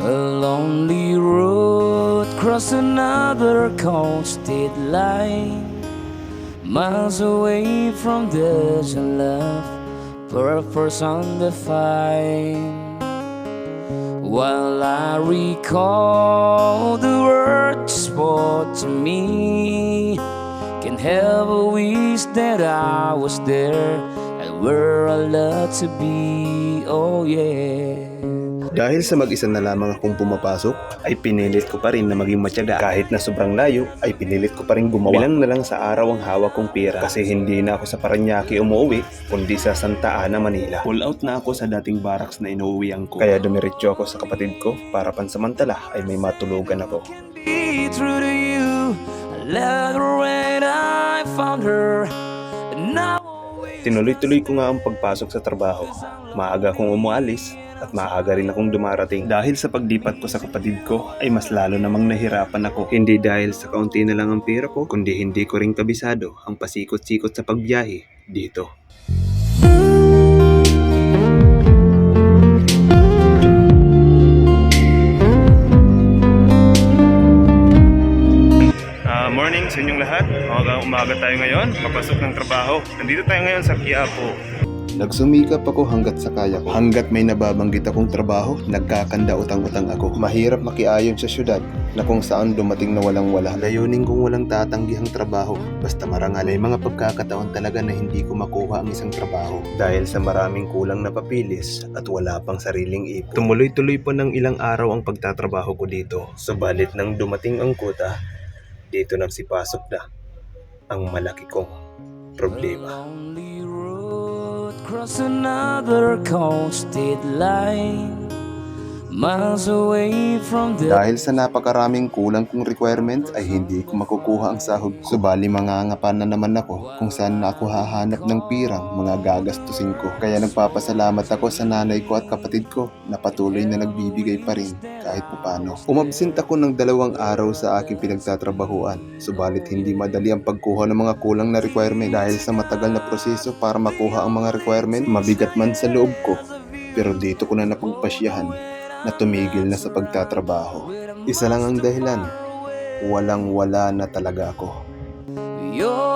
A lonely road cross another cold state line, miles away from this love, purpose undefined. While I recall the words spoke to me, can help a wish that I was there and where I love to be. Oh yeah. Dahil sa mag-isa na lamang akong pumapasok, ay pinilit ko pa rin na maging matyaga. Kahit na sobrang layo, ay pinilit ko pa rin gumawa. Bilang na lang sa araw ang hawak kong pera. Kasi hindi na ako sa Parañaque umuwi, kundi sa Santa Ana, Manila. Pull out na ako sa dating barracks na inuuwian ko. Kaya dumiretso ako sa kapatid ko para pansamantala ay may matulugan ako. True to you, I love her when I found her. And now Tinuloy-tuloy ko nga ang pagpasok sa trabaho. Maaga akong umualis at maaga rin akong dumarating. Dahil sa pagdipat ko sa kapatid ko ay mas lalo namang nahirapan ako. Hindi dahil sa kaunti na lang ang pera ko, kundi hindi ko rin kabisado ang pasikot-sikot sa pagbiyahe dito. Morning sa inyong lahat. Umaga tayo ngayon, papasok ng trabaho. Nandito tayo ngayon sa Quiapo. Nagsumikap ako hanggat sa kaya ko. Hanggat may nababanggit akong trabaho, nagkakanda utang-utang ako. Mahirap makiayon sa syudad na kung saan dumating na walang-wala. Layunin kong walang tatanggihang trabaho. Basta marangal ay mga pagkakataon talaga na hindi ko makuha ang isang trabaho. Dahil sa maraming kulang na papilis at wala pang sariling ipon. Tumuloy-tuloy po ng ilang araw ang pagtatrabaho ko dito. Subalit nang dumating ang kuta, dito nagsipasok na ang malaki kong problema. lonely road cross another cold state line, miles away from the Dahil sa napakaraming kulang kong requirements ay hindi ko makukuha ang sahod ko. Subali mangangapa na naman ako kung saan na ako hahanap ng pirang mga gagastusin ko. Kaya nagpapasalamat ako sa nanay ko at kapatid ko na patuloy na nagbibigay pa rin kahit papano. Umabsent ako ng 2 araw sa aking pinagtatrabahuan. Subalit hindi madali ang pagkuha ng mga kulang na requirement dahil sa matagal na proseso para makuha ang mga requirement. Mabigat man sa loob ko, pero dito ko na napagpasyahan na tumigil na sa pagtatrabaho. Isa lang ang dahilan, walang-wala na talaga ako. You're